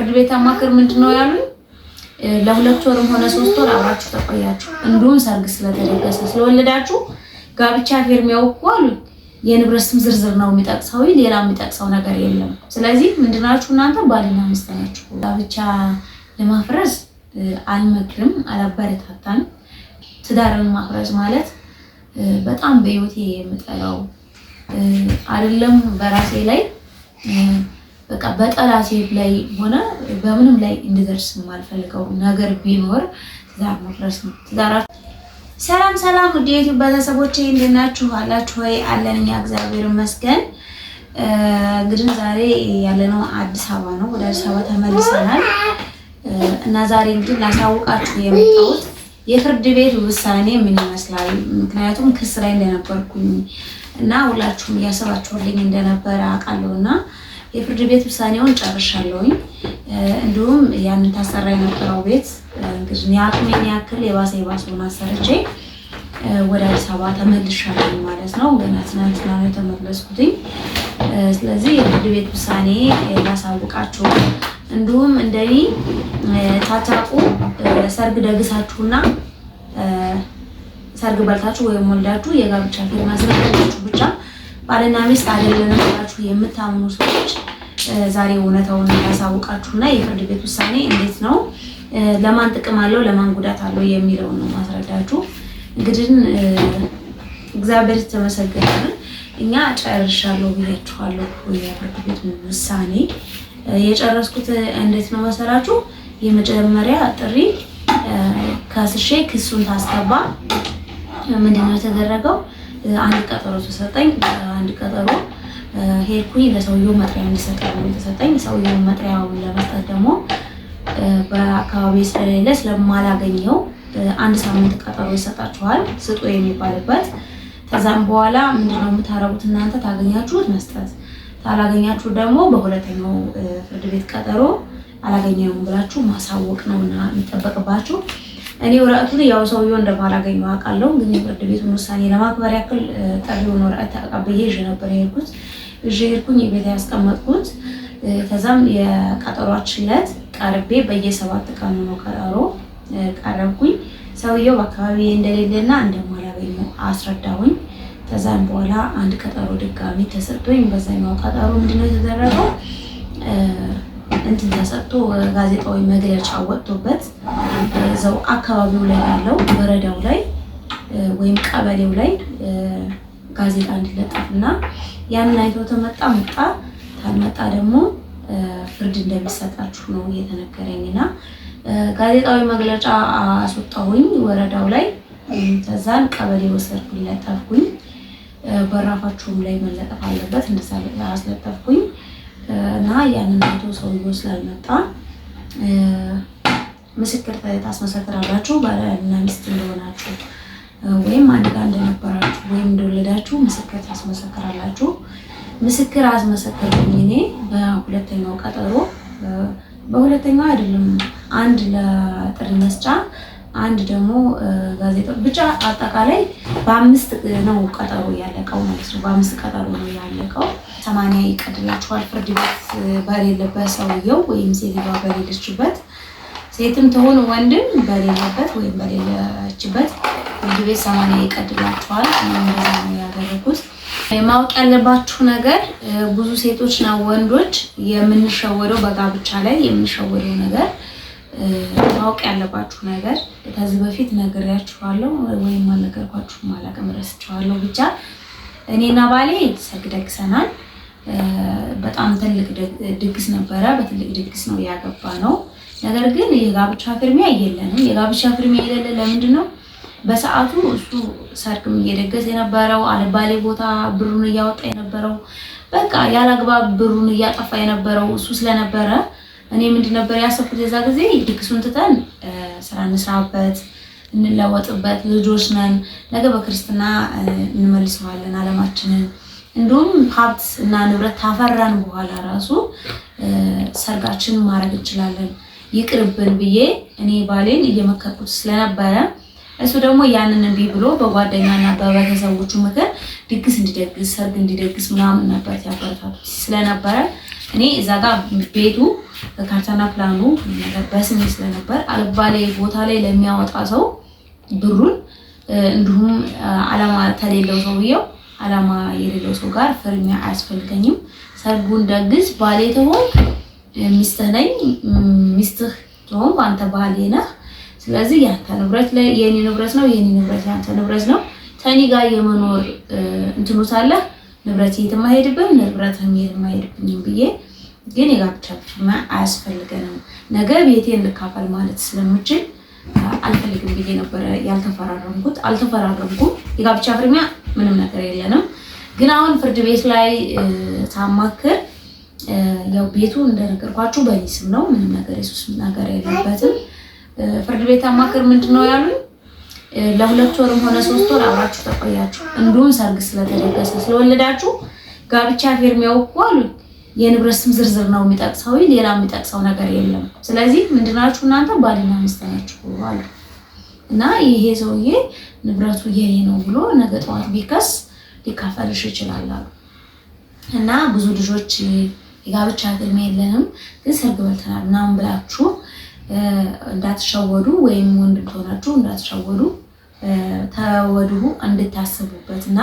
ፍርድ ቤት አማክር ምንድነው ያሉኝ? ለሁለት ወርም ሆነ 3 ወር አብራችሁ ተቆያችሁ እንዲሁም ሰርግ ስለተደገሰ ስለወለዳችሁ ጋብቻ ፊርሚያው እኮ አሉኝ የንብረት ስም ዝርዝር ነው የሚጠቅሰው ሌላ የሚጠቅሰው ነገር የለም። ስለዚህ ምንድናችሁ እናንተ ባልና ሚስት ናችሁ። ጋብቻ ለማፍረስ አልመክርም፣ አላበረታታም። ትዳርን ማፍረስ ማለት በጣም በህይወቴ የምጠላው አይደለም በራሴ ላይ በቃ በጠላቴ ላይ ሆነ በምንም ላይ እንድደርስ የማልፈልገው ነገር ቢኖር ትዳር ማፍረስ ነው። ሰላም ሰላም ውድ የዩቲዩብ ቤተሰቦቼ እንደምን ናችሁ? አላችሁ ወይ? አለን እኛ እግዚአብሔር ይመስገን። እንግዲህ ዛሬ ያለነው አዲስ አበባ ነው። ወደ አዲስ አበባ ተመልሰናል እና ዛሬ እንግዲህ ላሳውቃችሁ የመጣሁት የፍርድ ቤት ውሳኔ ምን ይመስላል። ምክንያቱም ክስ ላይ እንደነበርኩኝ እና ሁላችሁም እያሰባችሁልኝ እንደነበረ አውቃለሁና የፍርድ ቤት ውሳኔውን ጨርሻለሁኝ። እንዲሁም ያንን ታሰራ የነበረው ቤት እንግዲህ ያቅሜን ያክል የባሰውን አሰርቼ ወደ አዲስ አበባ ተመልሻለሁ ማለት ነው። ገና ትናንትና ነው የተመለስኩትኝ። ስለዚህ የፍርድ ቤት ውሳኔ ላሳውቃችሁ፣ እንዲሁም እንደኔ ታታቁ ሰርግ ደግሳችሁና ሰርግ በልታችሁ ወይም ወልዳችሁ የጋብቻ ፊርማ ስለተደረጋችሁ ብቻ ባልና ሚስት አይደለንም ብላችሁ የምታምኑ ሰዎች ዛሬ እውነታውን ያሳውቃችሁና የፍርድ ቤት ውሳኔ እንዴት ነው፣ ለማን ጥቅም አለው፣ ለማን ጉዳት አለው የሚለውን ነው ማስረዳችሁ። እንግዲህ እግዚአብሔር የተመሰገነ እኛ ጨርሻለሁ ብያችኋለሁ። የፍርድ ቤት ውሳኔ የጨረስኩት እንዴት ነው መሰላችሁ? የመጀመሪያ ጥሪ ከስሼ ክሱን ታስገባ ምንድነው የተደረገው? አንድ ቀጠሮ ተሰጠኝ። አንድ ቀጠሮ ሄድኩኝ። ለሰውየው መጥሪያ እንዲሰጠኝ ነው የተሰጠኝ። ሰውየው መጥሪያውን ለመስጠት ደግሞ በአካባቢ ስለሌለ ስለማላገኘው 1 ሳምንት ቀጠሮ ይሰጣችኋል ስጡ የሚባልበት። ከዛም በኋላ ምንድነው የምታረጉት እናንተ? ታገኛችሁት መስጠት፣ ታላገኛችሁ ደግሞ በሁለተኛው ፍርድ ቤት ቀጠሮ አላገኘውም ብላችሁ ማሳወቅ ነውና የሚጠበቅባችሁ። እኔ ወረቀቱን ያው ሰውየው እንደማላገኘው አውቃለሁ፣ ግን የፍርድ ቤቱን ውሳኔ ለማክበር ያክል ጥሪውን ወረቀት ተቀብዬ ይዤ ነበር የሄድኩት። ሄድኩኝ ቤት ያስቀመጥኩት። ከዛም የቀጠሯችን ዕለት ቀርቤ በየ7 ቀኑ ነው ቀጠሮ ቀረብኩኝ። ሰውየው በአካባቢ እንደሌለና እንደማላገኘው አስረዳሁኝ። ከዛም በኋላ አንድ ቀጠሮ ድጋሚ ተሰጥቶኝ በዛኛው ቀጠሮ ምንድነው የተደረገው? እንትን ተሰጥቶ ጋዜጣዊ መግለጫ ወጥቶበት እዛው አካባቢው ላይ ያለው ወረዳው ላይ ወይም ቀበሌው ላይ ጋዜጣ እንዲለጠፍና ያንን አይቶ ተመጣ መጣ፣ ካልመጣ ደግሞ ፍርድ እንደሚሰጣችሁ ነው የተነገረኝና ጋዜጣዊ መግለጫ አስወጣሁኝ ወረዳው ላይ። ከዛን ቀበሌ ወሰድኩኝ፣ ለጠፍኩኝ። በራፋችሁም ላይ መለጠፍ አለበት እንደዛ አስለጠፍኩኝ እና ያንን አይቶ ሰውየው ስላልመጣ ምስክር ታስመሰክራላችሁ። ባልና ሚስት እንደሆናችሁ ወይም አንድ ጋር እንደነበራችሁ ወይም እንደወለዳችሁ ምስክር ታስመሰክራላችሁ። ምስክር አስመሰከርኩኝ እኔ በሁለተኛው ቀጠሮ። በሁለተኛው አይደለም፣ አንድ ለጥሪ መስጫ፣ አንድ ደግሞ ጋዜጣ፣ ብቻ አጠቃላይ በ5 ነው ቀጠሮ ያለቀው ማለት ነው። በ5 ቀጠሮ ነው ያለቀው። 80 ይቀድላችኋል ፍርድ ቤት በሌለበት ሰውየው ወይም ሴትዮዋ በሌለችበት፣ ሴትም ትሆን ወንድም በሌለበት ወይም በሌለችበት ፍርድ ቤት 80 ይቀድላችኋል። እንደዛ ነው ያደረኩት። ማወቅ ያለባችሁ ነገር ብዙ ሴቶችና ወንዶች የምንሸወደው በጋብቻ ላይ የምንሸወደው ነገር ማወቅ ያለባችሁ ነገር ከዚህ በፊት ነግሬያችኋለሁ ወይም አልነገርኳችሁም አላውቅም፣ ረስቼዋለሁ። ብቻ እኔና ባሌ ሰርግ ደግሰናል። በጣም ትልቅ ድግስ ነበረ። በትልቅ ድግስ ነው ያገባ ነው። ነገር ግን የጋብቻ ፍርሚያ የለንም። የጋብቻ ፍርሚያ የሌለ ለምንድን ነው? በሰዓቱ እሱ ሰርግም እየደገሰ የነበረው አልባሌ ቦታ ብሩን እያወጣ የነበረው በቃ ያላግባብ ብሩን እያጠፋ የነበረው እሱ ስለነበረ እኔ ምንድን ነበር ያሰብኩት የዛ ጊዜ ድግሱን ትተን ስራ እንስራበት፣ እንለወጥበት፣ ልጆች ነን፣ ነገ በክርስትና እንመልሰዋለን አለማችንን። እንዲሁም ሀብት እና ንብረት ታፈራን በኋላ ራሱ ሰርጋችንን ማድረግ እንችላለን፣ ይቅርብን ብዬ እኔ ባሌን እየመከርኩት ስለነበረ እሱ ደግሞ ያንን እምቢ ብሎ በጓደኛና በቤተሰቦቹ ምክር ድግስ እንዲደግስ ሰርግ እንዲደግስ ምናምን ነበር ያበረታቱት ስለነበረ እኔ እዛ ጋር ቤቱ ካርታና ፕላኑ ነገር በስሜ ስለነበር አልባሌ ቦታ ላይ ለሚያወጣ ሰው ብሩን እንዲሁም አላማ ተሌለው ሰውየው አላማ የሌለው ሰው ጋር ፍርሚያ አያስፈልገኝም። ሰርጉን ደግስ ባሌ ተሆን ሚስትህ ነኝ ሚስትህ ተሆን አንተ ባሌ ነህ። ስለዚህ ያንተ ንብረት ላይ የኔ ንብረት ነው የኔ ንብረት ያንተ ንብረት ነው። ተኒ ጋር የመኖር እንትኑ ሳለ ንብረት የማይሄድብም ንብረትም የማይሄድብኝም ብዬ ግን የጋብቻ ፍርሚያ አያስፈልገንም ነገ ቤቴን ልካፈል ማለት ስለምችል አልፈልግም ብዬ ነበር ያልተፈራረምኩት። አልተፈራረምኩም። የጋብቻ ፍርሚያ ምንም ነገር የለንም። ግን አሁን ፍርድ ቤት ላይ ሳማክር ያው ቤቱ እንደነገርኳችሁ በእኔ ስም ነው። ምንም ነገር የሱስ ነገር የለበትም። ፍርድ ቤት አማክር ምንድነው ያሉኝ ለ2 ወርም ሆነ 3 ወር አብራችሁ ተቆያችሁ እንዲሁም ሰርግ ስለተደገሰ ስለወለዳችሁ ጋብቻ ፍርሚያው እኮ አሉኝ የንብረት ስም ዝርዝር ነው የሚጠቅሰው ሌላ የሚጠቅሰው ነገር የለም። ስለዚህ ምንድናችሁ እናንተ ባልና ሚስት ናችሁ አሉ እና ይሄ ሰውዬ ንብረቱ የኔ ነው ብሎ ነገ ጠዋት ቢከስ ሊካፈልሽ ይችላል አሉ እና ብዙ ልጆች የጋብቻ ፍርሚያ የለንም ግን ሰርግ በልተናል ምናምን ብላችሁ እንዳትሸወዱ ወይም ወንድ ሆናችሁ እንዳትሸወዱ ተወዱ እንድታስቡበትና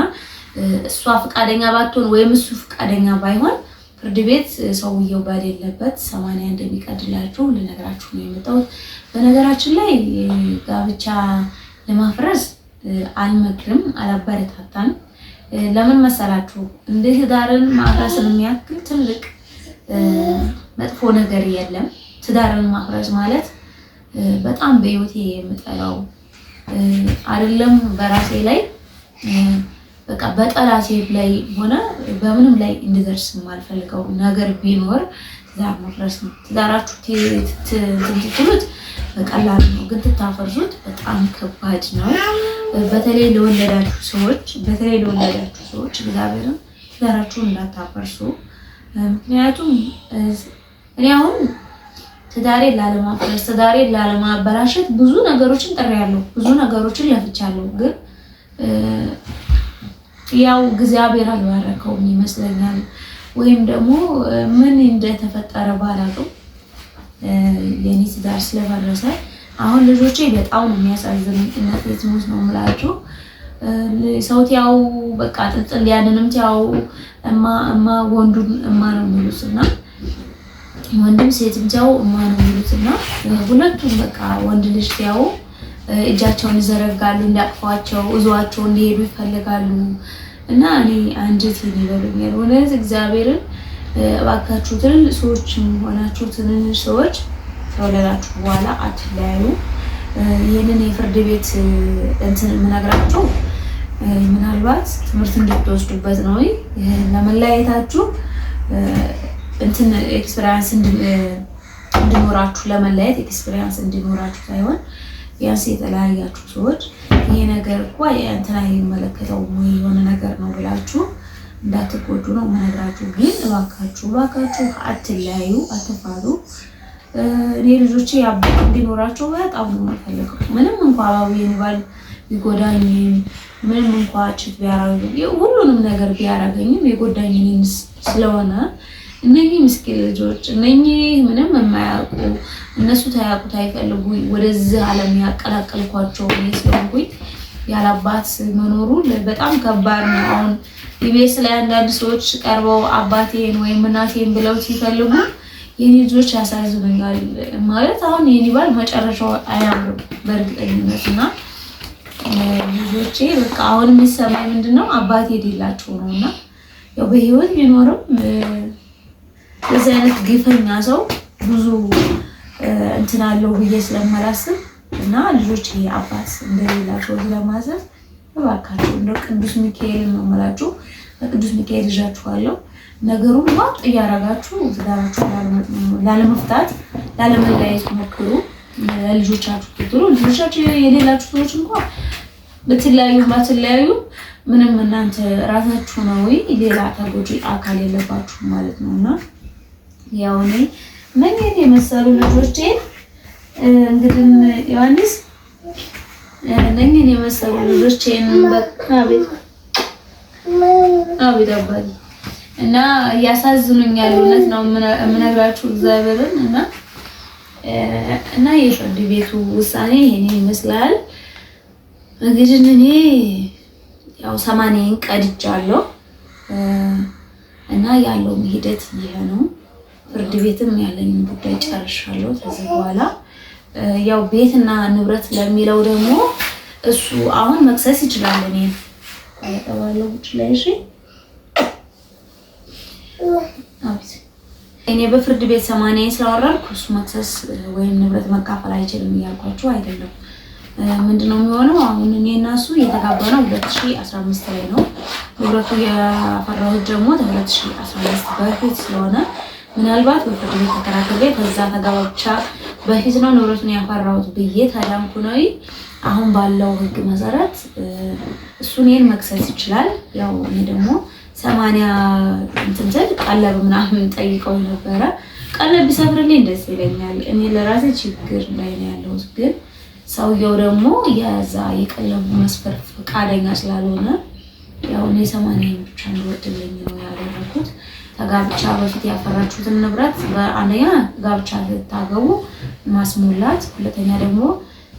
እሷ ፍቃደኛ ባትሆን ወይም እሱ ፍቃደኛ ባይሆን ፍርድ ቤት ሰውየው በሌለበት 80 እንደሚቀድላችሁ ልነግራችሁ ነው የመጣሁት። በነገራችን ላይ ጋብቻ ለማፍረስ አልመክርም አላበረታታም። ለምን መሰላችሁ እንደ ትዳርን ማፍረስን የሚያክል ትልቅ መጥፎ ነገር የለም። ትዳርን ማፍረስ ማለት በጣም በህይወቴ የምጠላው አይደለም በራሴ ላይ በቃ በጠላቴ ላይ ሆነ በምንም ላይ እንድደርስ የማልፈልገው ነገር ቢኖር ትዳር መፍረስ ነው። ትዳራችሁ ትትሉት በቀላሉ ነው ግን ትታፈርሱት በጣም ከባድ ነው። በተለይ ለወለዳችሁ ሰዎች እግዚአብሔርን ትዳራችሁን እንዳታፈርሱ። ምክንያቱም እኔ አሁን ትዳሬን ላለማፍረስ ትዳሬን ላለማበላሸት ብዙ ነገሮችን ጥሬያለሁ ብዙ ነገሮችን ለፍቻለሁ ግን ያው እግዚአብሔር አልባረከውም ይመስለኛል ወይም ደግሞ ምን እንደተፈጠረ ባላውቅም የኔ ትዳር ስለፈረሰ አሁን ልጆቼ በጣም ነው የሚያሳዝኑኝ። እናቴ ትሙት ነው የምላችሁ ሰውቲያው በቃ ጥጥል ያንንም ታው እማ ወንዱን እማ ነው የሚሉትና ወንድም ሴትም ታው እማ ነው የሚሉትና ሁለቱም በቃ ወንድ ልጅ ታው እጃቸውን ይዘረጋሉ እንዳቅፏቸው እዟቸው እንዲሄዱ ይፈልጋሉ እና እኔ አንጀቴን ይበሉኛል። ወለዚ እግዚአብሔርን እባካችሁ ትልልቅ ሰዎችም ሆናችሁ ትንንሽ ሰዎች ከወለዳችሁ በኋላ አትለያዩ። ይሄንን የፍርድ ቤት እንትን የምነግራችሁ ምናልባት ትምህርት እንድትወስዱበት ነው። ለመለያየታችሁ እንትን ኤክስፒሪየንስ እንድኖራችሁ ለመለያየት ኤክስፒሪየንስ እንድኖራችሁ ሳይሆን ቢያንስ የተለያያችሁ ሰዎች ይሄ ነገር እኮ እንትና የሚመለከተው የሆነ ነገር ነው ብላችሁ እንዳትጎዱ ነው የምነግራችሁ። ግን እባካችሁ አትለያዩ፣ አትፋቱ። እኔ ልጆቼ ያባቱ እንዲኖራቸው በጣም ነው የምፈልገው። ምንም እንኳን አባዬን ባል ቢጎዳኝ ምንም እንኳን ችት ቢያረጋኝ ሁሉንም ነገር ቢያረጋኝም የጎዳኝ ስለሆነ እነኚህ ምስኪን ልጆች እነኚህ ምንም የማያውቁ እነሱ ታያቁት አይፈልጉ ወደዚህ ዓለም ያቀላቀልኳቸው ስለሆንኩኝ ያላባት መኖሩ በጣም ከባድ ነው። አሁን ኢቢኤስ ላይ አንዳንድ ሰዎች ቀርበው አባቴን ወይም እናቴን ብለው ሲፈልጉ የኔ ልጆች ያሳዝኑኛል። ማለት አሁን የኔ ባል መጨረሻው አያምርም በእርግጠኝነትና ልጆቼ በቃ አሁን የሚሰማኝ ምንድነው አባቴ የሌላቸው ነውና ያው በህይወት ቢኖርም በዚህ አይነት ግፈኛ ሰው ብዙ እንትን አለው ብዬ ስለማላስብ እና ልጆች አባት እንደሌላቸው ስለማሰብ እባካችሁ እንደ ቅዱስ ሚካኤል ነው የምላችሁ። በቅዱስ ሚካኤል ልጃችኋለሁ ነገሩን ዋጥ እያረጋችሁ ትዳራችሁን ላለመፍታት ላለመለያየት ሞክሩ። ለልጆቻችሁ ትጥሩ። ልጆቻችሁ የሌላችሁ ሰዎች እንኳን ብትለያዩ ምንም እናንተ ራሳችሁ ነው ሌላ ተጎጂ አካል የለባችሁ ማለት ነውና ያው እኔ መኘት የመሰሉ ልጆቼ እንግዲህ ዮሐንስ እነኝን የመሰሉ ልጆቼን አቤት አቤት አባቴ እና ያሳዝኑኛል። እውነት ነው የምነግራችሁ እግዚአብሔርን እና የፍርድ ቤቱ ውሳኔ ይሄን ይመስላል። እንግዲህ እኔ ያው 80ን ቀድጃለሁ እና ያለው ሂደት ይሄ ነው። ፍርድ ቤትም ያለኝን ጉዳይ ጨርሻለሁ። ከዚህ በኋላ ያው ቤትና ንብረት ለሚለው ደግሞ እሱ አሁን መክሰስ ይችላል። እኔ አይተዋለሁ ውጭ ላይ እሺ እኔ በፍርድ ቤት 80 ስላወራልኩ እሱ መክሰስ ወይም ንብረት መካፈል አይችልም እያልኳችሁ አይደለም። ምንድነው የሚሆነው? አሁን እኔ እና እሱ የተጋባነው 2015 ላይ ነው። ንብረቱ ያፈራሁት ደግሞ 2015 በፊት ስለሆነ ምናልባት በፍርድ ቤት ተከራክሬ ከዛ ተጋብቻ በፊት ነው ንብረቱን ያፈራሁት ብዬ ታዳምኩ ነው። አሁን ባለው ሕግ መሰረት እሱ እኔን መክሰስ ይችላል። ያው እኔ ደግሞ 80 እንትን ስል ቀለብ ምናምን ጠይቀው ነበረ። ቀለብ ቢሰብርልኝ ደስ ይለኛል። እኔ ለራሴ ችግር ላይ ነው ያለሁት፣ ግን ሰውየው ደግሞ የዛ የቀለቡ መስፈር ፈቃደኛ ስላልሆነ ያው እኔ 80 ብቻ እንዲወድልኝ ነው ያደረኩት። ከጋብቻ በፊት ያፈራችሁትን ንብረት በአንደኛ ጋብቻ ስታገቡ ማስሞላት፣ ሁለተኛ ደግሞ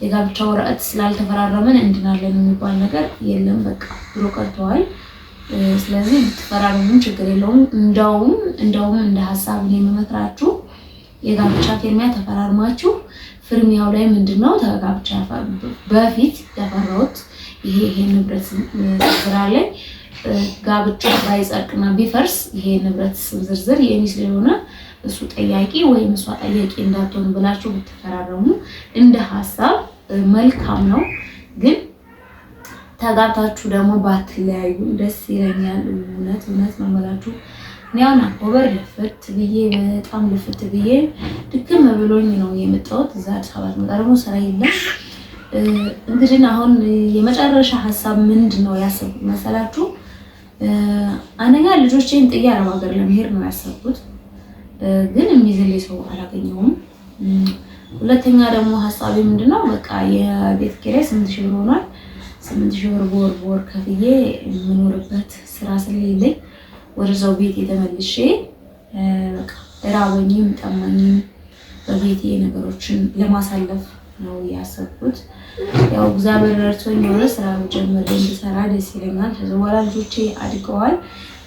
የጋብቻ ወረቀት ስላልተፈራረመን እንድናለን የሚባል ነገር የለም። በቃ ብሎ ቀርተዋል። ስለዚህ ብትፈራረሙ ችግር የለውም። እንደውም እንደ ሀሳብ ነው የምመክራችሁ የጋብቻ ፊርሚያ ተፈራርማችሁ ፍርሚያው ላይ ምንድነው ተጋብቻ በፊት ያፈራሁት ይሄ ንብረት ዝርዝር ላይ ጋብቻ ባይጸድቅና ቢፈርስ ይሄ ንብረት ዝርዝር የኔ ስለሆነ እሱ ጠያቂ ወይም እሷ ጠያቂ እንዳትሆን ብላችሁ ብትፈራረሙ እንደ ሀሳብ መልካም ነው። ግን ተጋብታችሁ ደግሞ ባትለያዩ ደስ ይለኛል። እውነት ነው የምላችሁ። እኔ አሁን አኮበር ልፍት ብዬ ድክም ብሎኝ ነው የመጣሁት። እዛ አዲስ አበባ መጣ ደግሞ ስራ የለም። እንግዲህ አሁን የመጨረሻ ሀሳብ ምንድን ነው ያሰብኩት መሰላችሁ? አንደኛ ልጆቼን ጥዬ አረብ ሀገር ለመሄድ ነው ያሰብኩት፣ ግን የሚይዝልኝ ሰው አላገኘሁም። ሁለተኛ ደግሞ ሀሳቤ ምንድነው በቃ የቤት ኪራይ 8000 ብር ሆኗል። 8000 ብር በወር ከፍዬ የምኖርበት ስራ ስለሌለኝ ወደዛው ቤት የተመልሼ በቃ ራበኝም ጠማኝም በቤቴ ነገሮችን ለማሳለፍ ነው ያሰብኩት። ያው እግዚአብሔር ረድቶኝ የሆነ ስራ ጀምሬ እንድሰራ ደስ ይለኛል። ከዛ በኋላ ልጆቼ አድገዋል።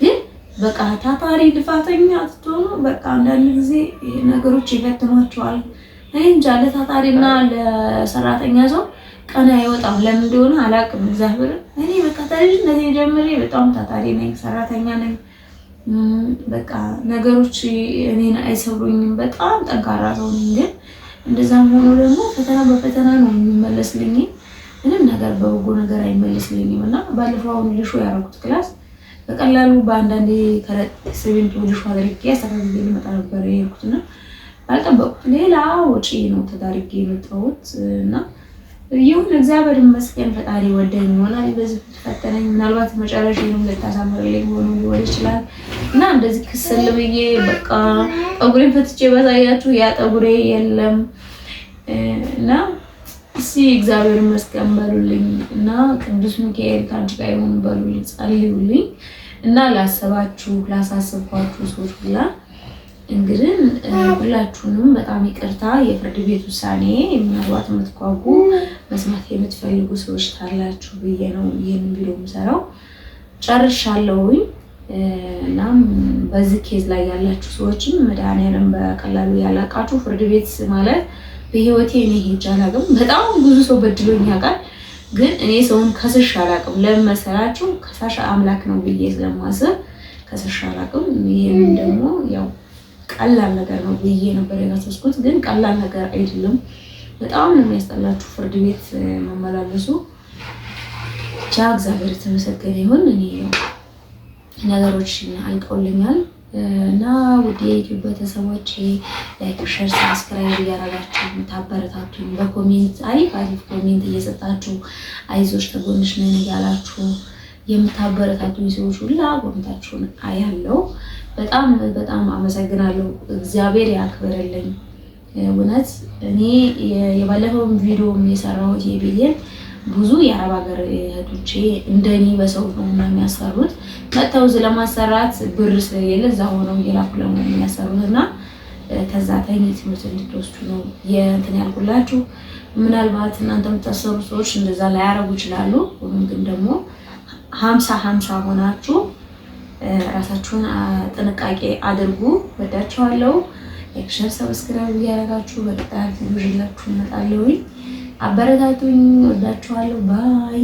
ግን በቃ ታታሪ ልፋተኛ አትሆኑ። በቃ አንዳንድ ጊዜ ነገሮች ይፈትኗቸዋል። እኔ እንጃ ለታታሪና ለሰራተኛ ሰው ቀና አይወጣም። ለምን እንደሆነ አላውቅም። እግዚአብሔር እኔ በቃ ከልጅነቴ ጀምሬ በጣም ታታሪ ነኝ፣ ሰራተኛ ነኝ። በቃ ነገሮች እኔን አይሰብሩኝም። በጣም ጠንካራ ሰው ነኝ። ግን እንደዛም ሆኖ ደግሞ ፈተና በፈተና ነው የሚመለስልኝ። ምንም ነገር በበጎ ነገር አይመለስልኝም። እና ባለፈው አሁን ልሾ ያደረኩት ክላስ በቀላሉ በአንዳንዴ ከረሲቪንቱ ልሾ አድርጌ አስተካክዬ ልመጣ ነበር የሄድኩትና ባልጠበቁት ሌላ ወጪ ነው ተዳርጌ የመጣሁት። እና ይሁን እግዚአብሔር ይመስገን ፈጣሪ ወደኝ ይሆናል። በዚህ ፈተነኝ ምናልባት መጨረሻዬንም ልታሳምርልኝ ሆኖ ሊሆን ይችላል። እና እንደዚህ ክስል ብዬ በቃ ጠጉሬን ፈትቼ ባሳያችሁ ያ ጠጉሬ የለም። እና እስኪ እግዚአብሔር ይመስገን በሉልኝ እና ቅዱስ ሚካኤል ከአንቺ ጋር ይሁን በሉልኝ፣ ጸልዩልኝ። እና ላሰባችሁ ላሳስባችሁ ሰዎች ሁላ እንግዲህ ሁላችሁንም በጣም ይቅርታ። የፍርድ ቤት ውሳኔ ምናልባት የምትጓጉ መስማት የምትፈልጉ ሰዎች ካላችሁ ብዬ ነው ይህን ቪዲዮ የምሰራው። ጨርሻለሁኝ። እናም በዚህ ኬዝ ላይ ያላችሁ ሰዎችም መድኃኒዓለም በቀላሉ ያላቃችሁ ፍርድ ቤት ማለት በህይወቴ እኔ ሄጄ አላውቅም። በጣም ብዙ ሰው በድሎኝ ያውቃል፣ ግን እኔ ሰውን ከስሽ አላውቅም። ለምን መሰላችሁ? ከሳሽ አምላክ ነው ብዬ ስለማስብ ከስሽ አላውቅም። ይህም ደግሞ ያው ቀላል ነገር ነው ብዬ ነበር ያሰብኩት፣ ግን ቀላል ነገር አይደለም። በጣም ነው የሚያስጠላችሁ ፍርድ ቤት መመላለሱ። ብቻ እግዚአብሔር የተመሰገነ ይሁን። እኔ ነገሮች አልቀውልኛል እና ውድ የዩቲዩብ ቤተሰቦች ላይክ፣ ሼር፣ ሰብስክራይብ እያደረጋችሁ የምታበረታቱኝ በኮሜንት አሪፍ ኮሜንት እየሰጣችሁ አይዞሽ ከጎንሽ ነን እያላችሁ የምታበረታቱኝ ሰዎች ሁላ ኮሜንታችሁን አያለው። በጣም አመሰግናለሁ። እግዚአብሔር ያክብርልኝ። እውነት እኔ የባለፈውን ቪዲዮም የሰራሁት የቤቴን ብዙ የአረብ ሀገር እህቶቼ እንደኔ በሰው ነው የሚያሰሩት። መጥተው ለማሰራት ብር ስለሌለ እዛ ሆነው እየላኩ ነው የሚያሰሩት እና ከዛ ታይኝ ትምህርት እንድትወስዱ ነው የእንትን ያልኩላችሁ። ምናልባት እናንተ የምታሰሩ ሰዎች እንደዛ ላይ ያረጉ ይችላሉ። ግን ደግሞ 50-50 ሆናችሁ ራሳችሁን ጥንቃቄ አድርጉ። ወዳችኋለሁ። ላይክ፣ ሼር፣ ሰብስክራይብ እያደረጋችሁ በቀጣይ ቪዲዮ ይዤላችሁ እመጣለሁ። አበረታቱኝ። ወዳችኋለሁ። ባይ